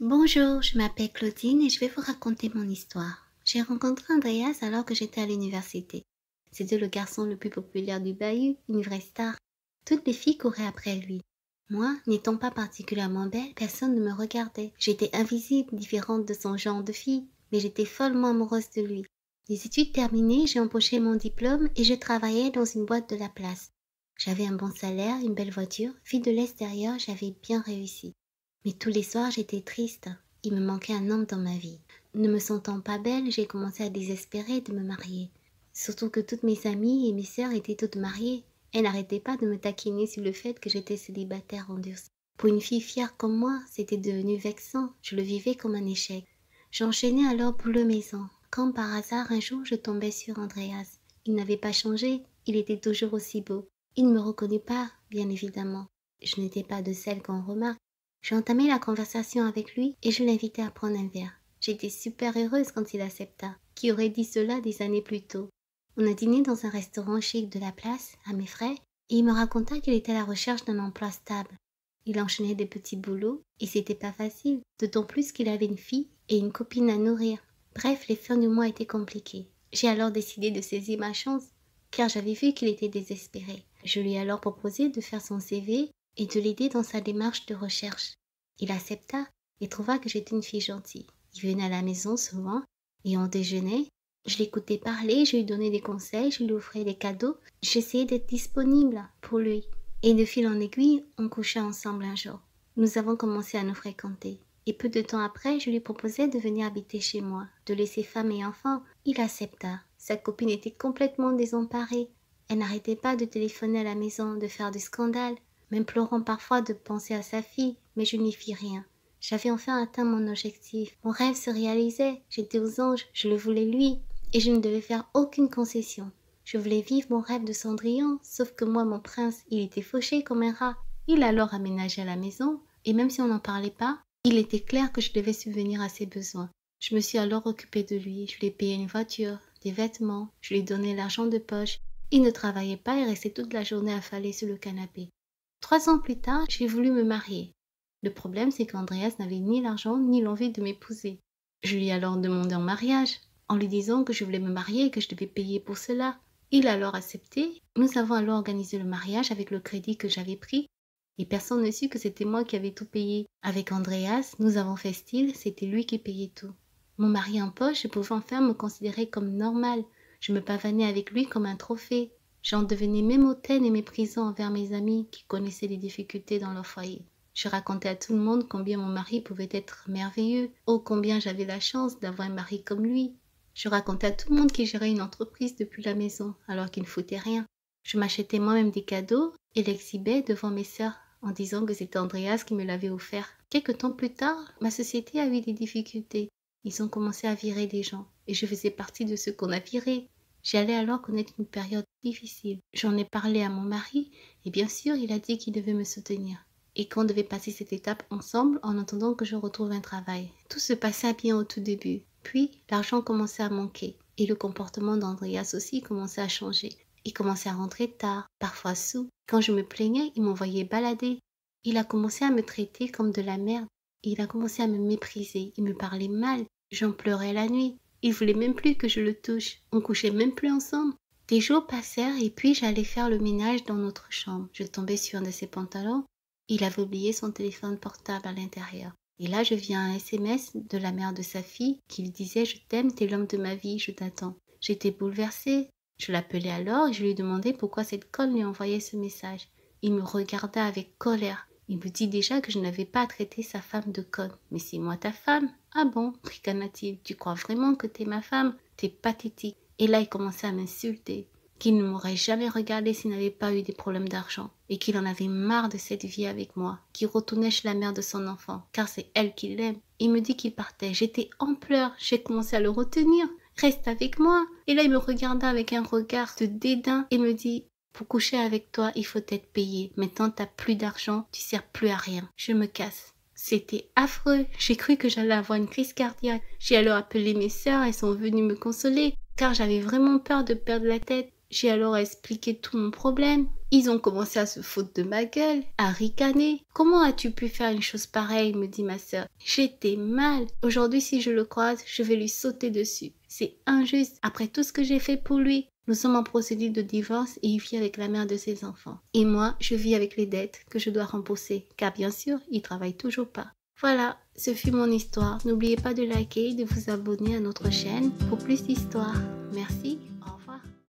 Bonjour, je m'appelle Claudine et je vais vous raconter mon histoire. J'ai rencontré Andreas alors que j'étais à l'université. C'était le garçon le plus populaire du bahut, une vraie star. Toutes les filles couraient après lui. Moi, n'étant pas particulièrement belle, personne ne me regardait. J'étais invisible, différente de son genre de fille, mais j'étais follement amoureuse de lui. Les études terminées, j'ai empoché mon diplôme et je travaillais dans une boîte de la place. J'avais un bon salaire, une belle voiture, vue de l'extérieur, j'avais bien réussi. Mais tous les soirs, j'étais triste. Il me manquait un homme dans ma vie. Ne me sentant pas belle, j'ai commencé à désespérer de me marier. Surtout que toutes mes amies et mes sœurs étaient toutes mariées. Elles n'arrêtaient pas de me taquiner sur le fait que j'étais célibataire endurcie. Pour une fille fière comme moi, c'était devenu vexant. Je le vivais comme un échec. J'enchaînais alors boulot maison. Quand par hasard, un jour, je tombais sur Andreas. Il n'avait pas changé. Il était toujours aussi beau. Il ne me reconnut pas, bien évidemment. Je n'étais pas de celles qu'on remarque. J'ai entamé la conversation avec lui et je l'invitais à prendre un verre. J'étais super heureuse quand il accepta. Qui aurait dit cela des années plus tôt? On a dîné dans un restaurant chic de la place, à mes frais, et il me raconta qu'il était à la recherche d'un emploi stable. Il enchaînait des petits boulots et c'était pas facile, d'autant plus qu'il avait une fille et une copine à nourrir. Bref, les fins du mois étaient compliquées. J'ai alors décidé de saisir ma chance, car j'avais vu qu'il était désespéré. Je lui ai alors proposé de faire son CV et de l'aider dans sa démarche de recherche. Il accepta et trouva que j'étais une fille gentille. Il venait à la maison souvent et on déjeunait. Je l'écoutais parler, je lui donnais des conseils, je lui offrais des cadeaux. J'essayais d'être disponible pour lui. Et de fil en aiguille, on couchait ensemble un jour. Nous avons commencé à nous fréquenter. Et peu de temps après, je lui proposais de venir habiter chez moi, de laisser femme et enfants. Il accepta. Sa copine était complètement désemparée. Elle n'arrêtait pas de téléphoner à la maison, de faire du scandale, m'implorant parfois de penser à sa fille, mais je n'y fis rien. J'avais enfin atteint mon objectif. Mon rêve se réalisait. J'étais aux anges, je le voulais lui, et je ne devais faire aucune concession. Je voulais vivre mon rêve de Cendrillon, sauf que moi, mon prince, il était fauché comme un rat. Il a alors aménagé à la maison, et même si on n'en parlait pas, il était clair que je devais subvenir à ses besoins. Je me suis alors occupée de lui, je lui ai payé une voiture, des vêtements, je lui ai donné l'argent de poche. Il ne travaillait pas et restait toute la journée affalé sur le canapé. 3 ans plus tard, j'ai voulu me marier. Le problème, c'est qu'Andreas n'avait ni l'argent ni l'envie de m'épouser. Je lui ai alors demandé en mariage, en lui disant que je voulais me marier et que je devais payer pour cela. Il a alors accepté. Nous avons alors organisé le mariage avec le crédit que j'avais pris et personne ne sut que c'était moi qui avais tout payé. Avec Andreas, nous avons fait style, c'était lui qui payait tout. Mon mari en poche, je pouvais enfin me considérer comme normal. Je me pavanais avec lui comme un trophée. J'en devenais même hautaine et méprisant envers mes amis qui connaissaient les difficultés dans leur foyer. Je racontais à tout le monde combien mon mari pouvait être merveilleux, oh combien j'avais la chance d'avoir un mari comme lui. Je racontais à tout le monde qu'il gérait une entreprise depuis la maison, alors qu'il ne foutait rien. Je m'achetais moi-même des cadeaux et l'exhibais devant mes sœurs en disant que c'était Andreas qui me l'avait offert. Quelque temps plus tard, ma société a eu des difficultés. Ils ont commencé à virer des gens et je faisais partie de ceux qu'on a virés. J'allais alors connaître une période difficile. J'en ai parlé à mon mari et bien sûr, il a dit qu'il devait me soutenir et qu'on devait passer cette étape ensemble en attendant que je retrouve un travail. Tout se passait bien au tout début. Puis, l'argent commençait à manquer et le comportement d'Andreas aussi commençait à changer. Il commençait à rentrer tard, parfois saoul. Quand je me plaignais, il m'envoyait balader. Il a commencé à me traiter comme de la merde. Il a commencé à me mépriser. Il me parlait mal. J'en pleurais la nuit. Il voulait même plus que je le touche. On couchait même plus ensemble. Des jours passèrent et puis j'allais faire le ménage dans notre chambre. Je tombais sur un de ses pantalons. Il avait oublié son téléphone portable à l'intérieur. Et là, je vis un SMS de la mère de sa fille qui lui disait « Je t'aime, t'es l'homme de ma vie, je t'attends ». J'étais bouleversée. Je l'appelai alors et je lui demandai pourquoi cette conne lui envoyait ce message. Il me regarda avec colère. Il me dit déjà que je n'avais pas à traiter sa femme de conne. « Mais c'est moi ta femme ?»« Ah bon ?» ricana-t-il. « Tu crois vraiment que t'es ma femme ? T'es pathétique. » Et là, il commençait à m'insulter. Qu'il ne m'aurait jamais regardé s'il n'avait pas eu des problèmes d'argent et qu'il en avait marre de cette vie avec moi, qu'il retournait chez la mère de son enfant, car c'est elle qui l'aime. Il me dit qu'il partait. J'étais en pleurs. J'ai commencé à le retenir. Reste avec moi. Et là, il me regarda avec un regard de dédain et me dit « Pour coucher avec toi, il faut être payé. Maintenant, t'as plus d'argent, tu sers plus à rien. Je me casse. » C'était affreux. J'ai cru que j'allais avoir une crise cardiaque. J'ai alors appelé mes sœurs, elles sont venues me consoler, car j'avais vraiment peur de perdre la tête. J'ai alors expliqué tout mon problème. Ils ont commencé à se foutre de ma gueule, à ricaner. Comment as-tu pu faire une chose pareille, me dit ma sœur. J'étais mal. Aujourd'hui, si je le croise, je vais lui sauter dessus. C'est injuste après tout ce que j'ai fait pour lui. Nous sommes en procédure de divorce et il vit avec la mère de ses enfants. Et moi, je vis avec les dettes que je dois rembourser, car bien sûr, il travaille toujours pas. Voilà, ce fut mon histoire. N'oubliez pas de liker et de vous abonner à notre chaîne pour plus d'histoires. Merci.